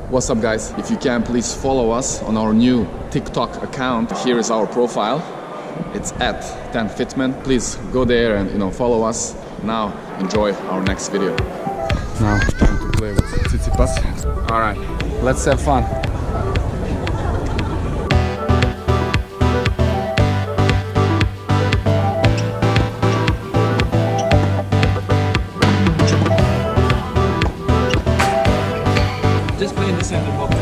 What's up, guys? If you can, please follow us on our new TikTok account. Here is our profile. It's at TENFITMEN. Please go there and follow us. Now enjoy our next video. Now time to play with Tsitsipas. All right, let's have fun. Just play in the center box.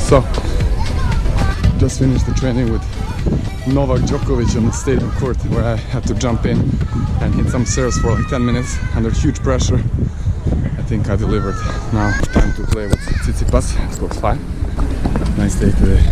So, just finished the training with Novak Djokovic on the stadium court, where I had to jump in and hit some serves for like 10 minutes under huge pressure. I think I delivered. Now time to play with Tsitsipas, court 5. Nice day today.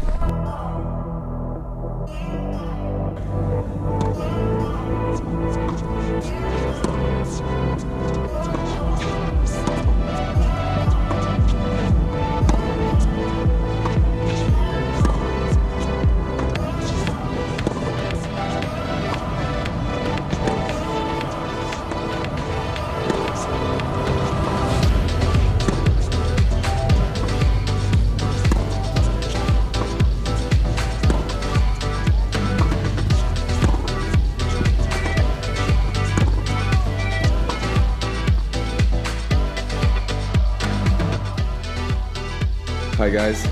Hi guys,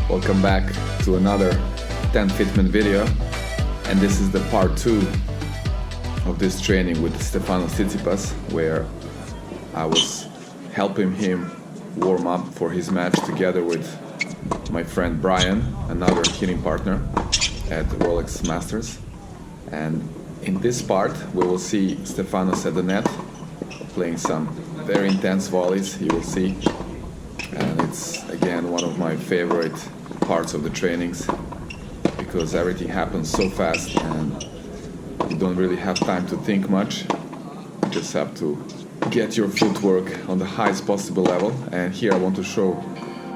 welcome back to another TENFITMEN video, and this is the part 2 of this training with Stefanos Tsitsipas, where I was helping him warm up for his match together with my friend Brian, another hitting partner at Rolex Masters. And in this part we will see Stefanos at the net playing some very intense volleys, you will see. And it's again one of my favorite parts of the trainings, because everything happens so fast and you don't really have time to think much. You just have to get your footwork on the highest possible level. And here I want to show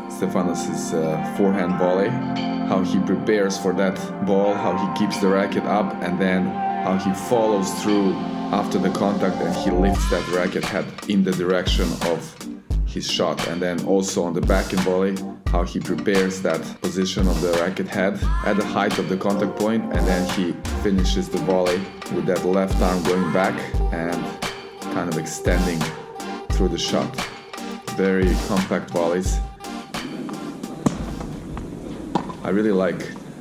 Stefanos' forehand volley, how he prepares for that ball, how he keeps the racket up, and then how he follows through after the contact and he lifts that racket head in the direction of his shot. And then also on the backhand volley, how he prepares that position of the racket head at the height of the contact point, and then he finishes the volley with that left arm going back and kind of extending through the shot. Very compact volleys. I really like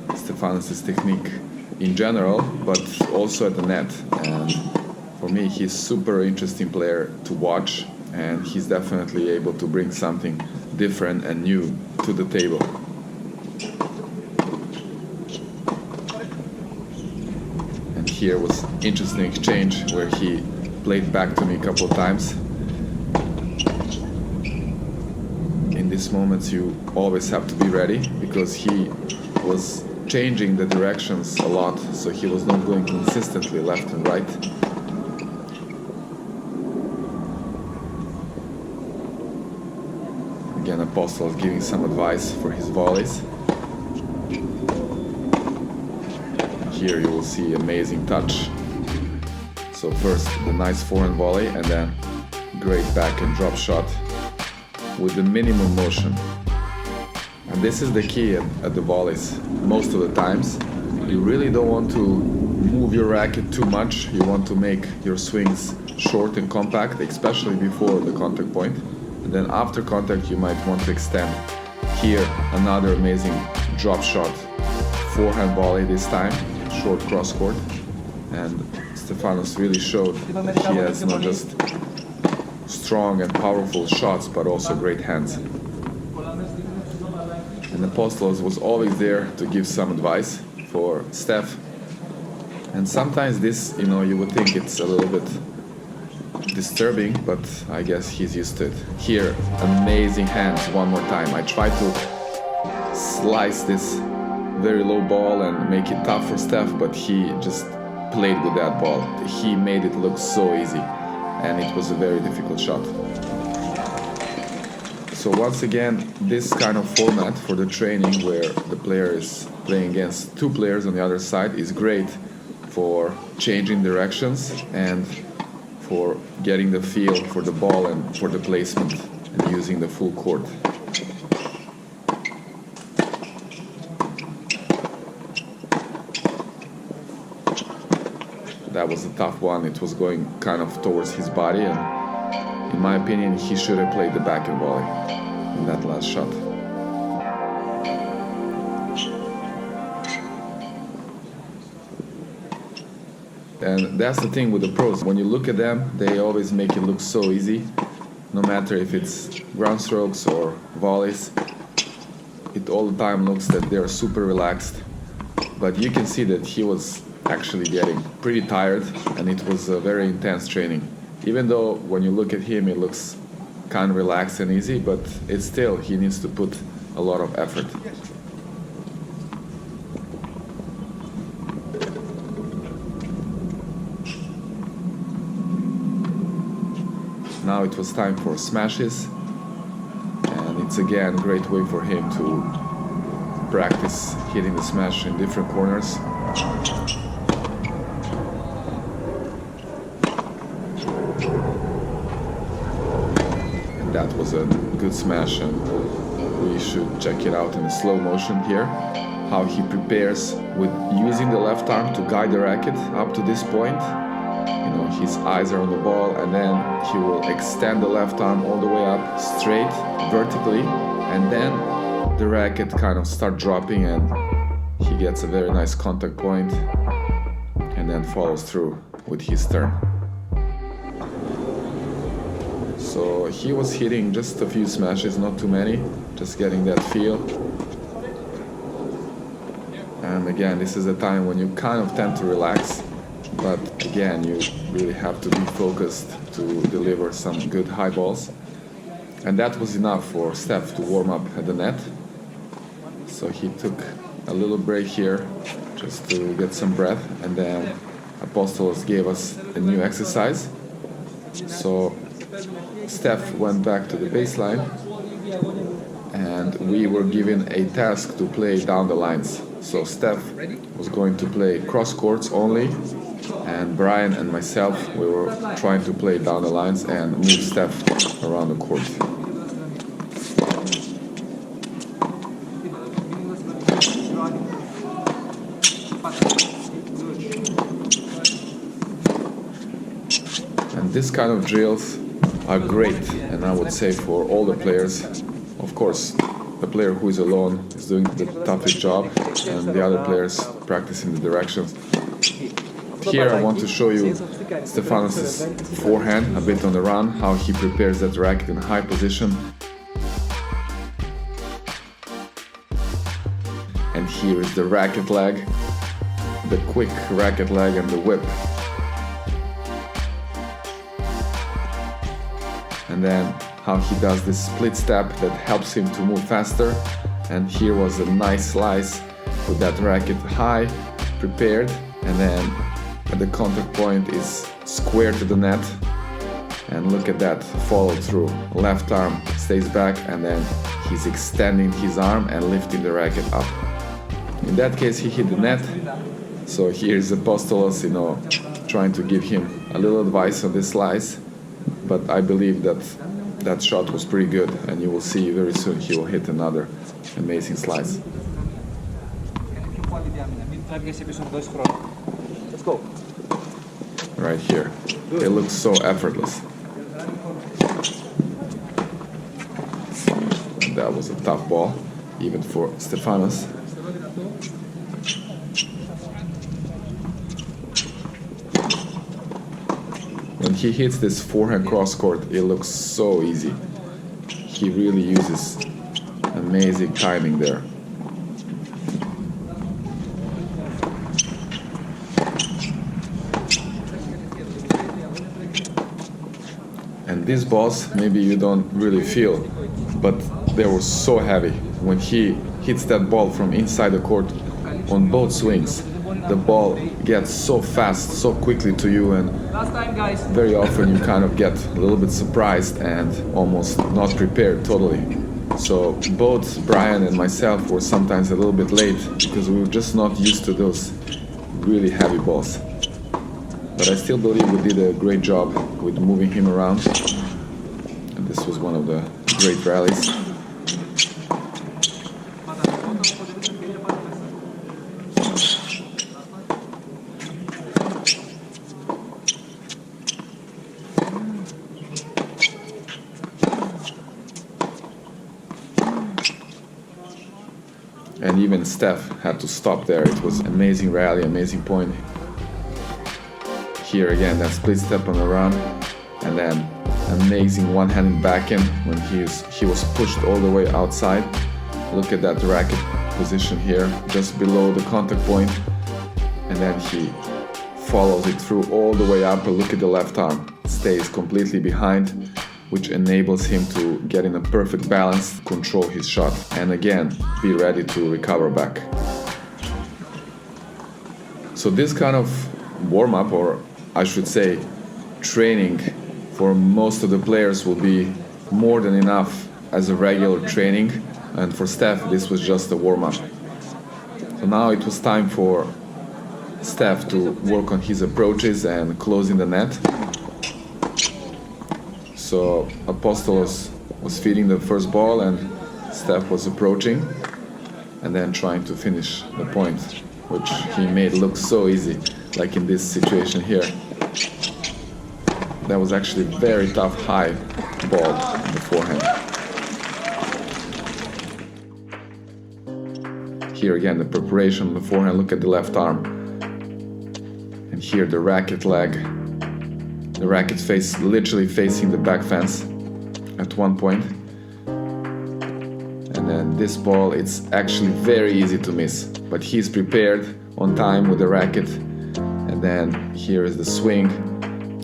Stefanos' technique in general, but also at the net. And for me, he's super interesting player to watch, and he's definitely able to bring something different and new to the table. And here was interesting exchange where he played back to me a couple of times. In these moments you always have to be ready, because he was changing the directions a lot, so he was not going consistently left and right. Again, Apostle is giving some advice for his volleys. Here you will see amazing touch. So first the nice forehand volley, and then great back and drop shot with the minimum motion. And this is the key at the volleys. Most of the times you really don't want to move your racket too much. You want to make your swings short and compact, especially before the contact point. And then after contact you might want to extend. Here another amazing drop shot, forehand volley this time, short cross court. And Stefanos really showed that he has not just strong and powerful shots, but also great hands. And Apostolos was always there to give some advice for Steph. And sometimes this, you would think it's a little bit disturbing, but I guess he's used to it. Here, amazing hands one more time. I tried to slice this very low ball and make it tough for Steph, but he just played with that ball. He made it look so easy. and it was a very difficult shot. So once again, this kind of format for the training where the player is playing against two players on the other side is great for changing directions and for getting the feel for the ball and for the placement and using the full court. That was a tough one. It was going kind of towards his body, and in my opinion, he should have played the backhand volley in that last shot. And that's the thing with the pros. When you look at them, they always make it look so easy. No matter if it's ground strokes or volleys, it all the time looks that they're super relaxed. But you can see that he was actually getting pretty tired, and it was a very intense training. Even though when you look at him, it looks kind of relaxed and easy, but it's still, he needs to put a lot of effort. Now it was time for smashes, and it's again a great way for him to practice hitting the smash in different corners. And that was a good smash, and we should check it out in a slow motion here, how he prepares with using the left arm to guide the racket up to this point. You know, his eyes are on the ball, and then he will extend the left arm all the way up straight, vertically, and then the racket kind of start dropping, and he gets a very nice contact point, and then follows through with his turn. So he was hitting just a few smashes, not too many, just getting that feel. And again, this is a time when you kind of tend to relax, but again, you really have to be focused to deliver some good high balls. And that was enough for Steph to warm up at the net. So he took a little break here just to get some breath, and then Apostolos gave us a new exercise. So Steph went back to the baseline, and we were given a task to play down the lines. So Steph was going to play cross courts only, and Brian and myself, we were trying to play down the lines and move Steph around the court. And this kind of drills are great, and I would say for all the players. Of course, the player who is alone is doing the toughest job, and the other players practicing the directions. Here I want to show you Stefanos' forehand a bit on the run, how he prepares that racket in a high position. And here is the racket leg, the quick racket leg and the whip. And then how he does this split step that helps him to move faster. And here was a nice slice with that racket high, prepared, and then at the contact point is square to the net. And look at that, follow through. Left arm stays back, and then he's extending his arm and lifting the racket up. In that case, he hit the net. So here's Apostolos, you know, trying to give him a little advice on this slice. But I believe that that shot was pretty good, and you will see very soon he will hit another amazing slice. Let's go. Right here. It looks so effortless. And that was a tough ball, even for Stefanos. When he hits this forehand cross court, it looks so easy. He really uses amazing timing there. And these balls, maybe you don't really feel, but they were so heavy. When he hits that ball from inside the court on both swings, the ball gets so fast, so quickly to you, and Last time, guys. very often you kind of get a little bit surprised and almost not prepared totally. So both Brian and myself were sometimes a little bit late because we were just not used to those really heavy balls. But I still believe we did a great job with moving him around. And this was one of the great rallies. And even Steph had to stop there. It was an amazing rally, amazing point. Here again, that split step on the run, and then amazing one-handed backhand when he was pushed all the way outside. Look at that racket position here, just below the contact point, and then he follows it through all the way up. And look at the left arm, stays completely behind, which enables him to get in a perfect balance, control his shot, and again, be ready to recover back. So this kind of warm-up, or I should say training, for most of the players will be more than enough as a regular training, and for Steph this was just a warm-up. So now it was time for Steph to work on his approaches and closing the net. So Apostolos was feeding the first ball and Steph was approaching and then trying to finish the point, which he made look so easy, like in this situation here. That was actually a very tough high ball in the forehand. Here again, the preparation on the forehand, look at the left arm. And here the racket leg. The racket face literally facing the back fence at one point. And then this ball, it's actually very easy to miss, but he's prepared on time with the racket. And then here is the swing.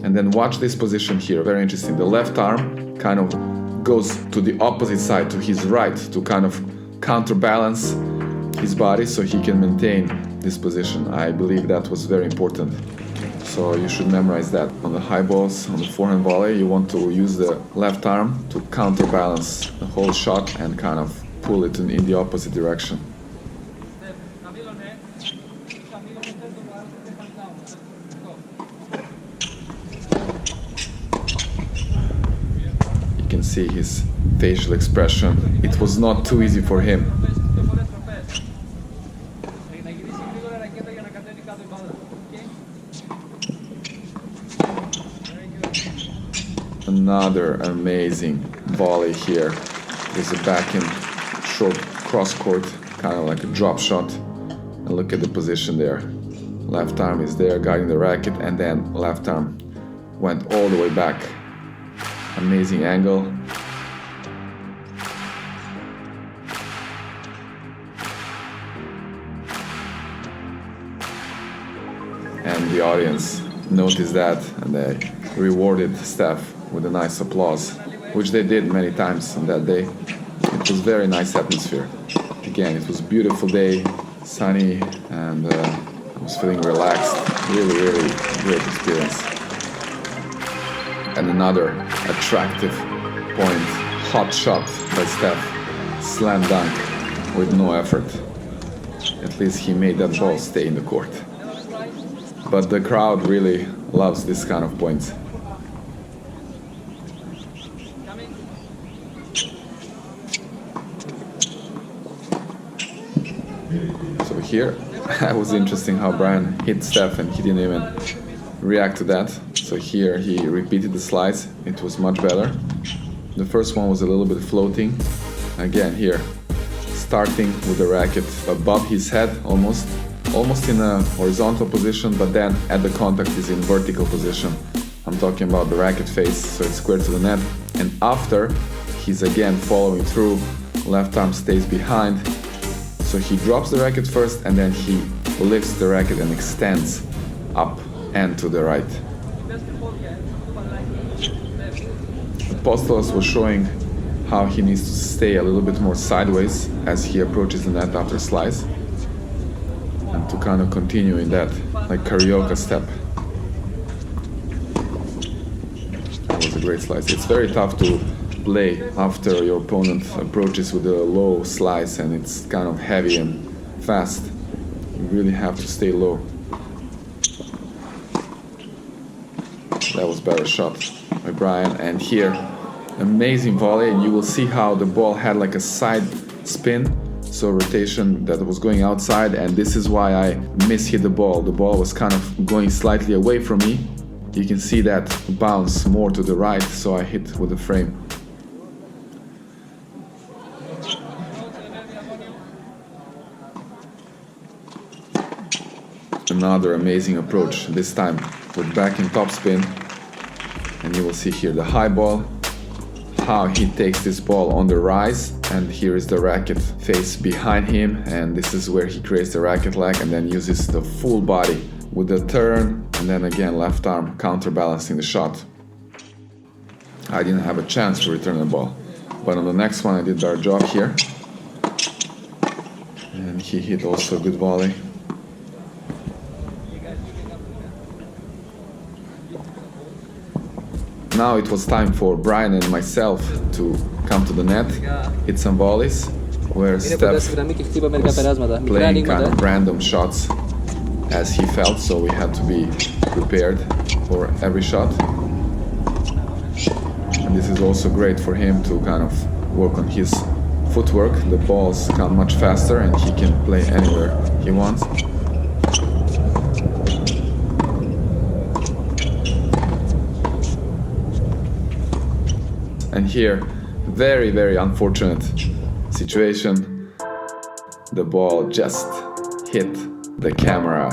And then watch this position here, very interesting. The left arm kind of goes to the opposite side, to his right, to kind of counterbalance his body so he can maintain this position. I believe that was very important. So you should memorize that. On the high balls, on the forehand volley, you want to use the left arm to counterbalance the whole shot and kind of pull it in the opposite direction. You can see his facial expression. It was not too easy for him. Another amazing volley here. There's a backhand short cross court, kind of like a drop shot. And look at the position there. Left arm is there guiding the racket, and then left arm went all the way back. Amazing angle. And the audience noticed that and they rewarded Steph with a nice applause, which they did many times on that day. It was very nice atmosphere. Again, it was a beautiful day, sunny, and I was feeling relaxed. Really, really great experience. And another attractive point, hot shot by Steph, slam dunk with no effort. At least he made that ball stay in the court. But the crowd really loves this kind of points. So here, it was interesting how Brian hit Steph and he didn't even react to that. So here he repeated the slice. It was much better. The first one was a little bit floating. Again here, starting with the racket above his head almost in a horizontal position, but then at the contact is in vertical position. I'm talking about the racket face, so it's square to the net. And after, he's again following through, left arm stays behind. So he drops the racket first and then he lifts the racket and extends up and to the right. Apostolos was showing how he needs to stay a little bit more sideways as he approaches the net after slice, and to kind of continue in that, like karaoke step. That was a great slice. It's very tough to play after your opponent approaches with a low slice and it's kind of heavy and fast. You really have to stay low. That was better shot by Brian. And here, amazing volley, and you will see how the ball had like a side spin, so rotation that was going outside, and this is why I mishit the ball. The ball was kind of going slightly away from me. You can see that bounce more to the right, so I hit with the frame. Another amazing approach, this time with back and top spin. And you will see here the high ball, how he takes this ball on the rise, and here is the racket face behind him, and this is where he creates the racket lag and then uses the full body with the turn, and then again left arm counterbalancing the shot. I didn't have a chance to return the ball, but on the next one I did our job here, and he hit also a good volley. Now it was time for Brian and myself to come to the net, hit some volleys, where Steph was playing kind of random shots as he felt, so we had to be prepared for every shot. And this is also great for him to kind of work on his footwork. The balls come much faster and he can play anywhere he wants. And here, very, very unfortunate situation. The ball just hit the camera.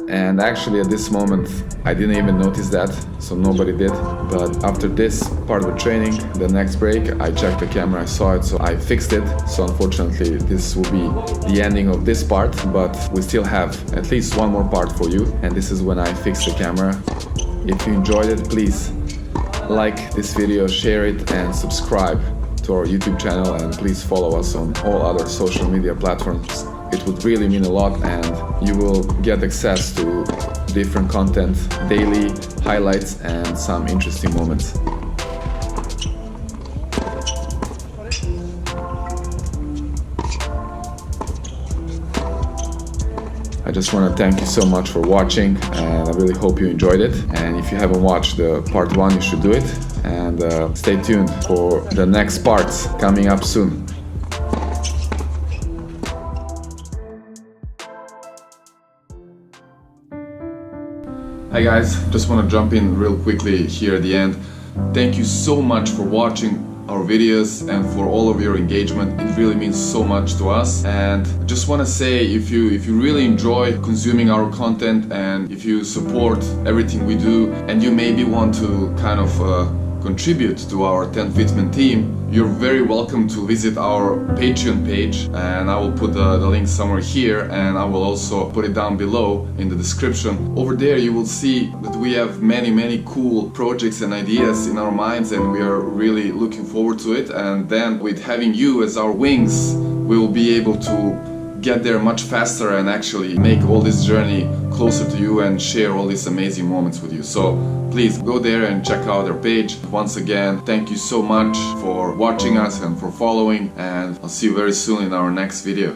And actually at this moment, I didn't even notice that, so nobody did. But after this part of the training, the next break, I checked the camera, I saw it, so I fixed it. So unfortunately, this will be the ending of this part, but we still have at least one more part for you. And this is when I fix the camera. If you enjoyed it, please like this video, share it, and subscribe to our YouTube channel, and please follow us on all other social media platforms. It would really mean a lot, and you will get access to different content, daily highlights, and some interesting moments. I just want to thank you so much for watching, and I really hope you enjoyed it. And if you haven't watched the part 1, you should do it. And stay tuned for the next parts coming up soon. Hi guys, just want to jump in real quickly here at the end. Thank you so much for watching our videos and for all of your engagement. It really means so much to us. And I just want to say, if you really enjoy consuming our content and if you support everything we do, and you maybe want to kind of contribute to our TENFITMEN team, you're very welcome to visit our Patreon page, and I will put the link somewhere here, and I will also put it down below in the description. Over there you will see that we have many cool projects and ideas in our minds, and we are really looking forward to it. And then with having you as our wings, we will be able to get there much faster and actually make all this journey closer to you and share all these amazing moments with you. So please go there and check out our page. Once again, thank you so much for watching us and for following, and I'll see you very soon in our next video.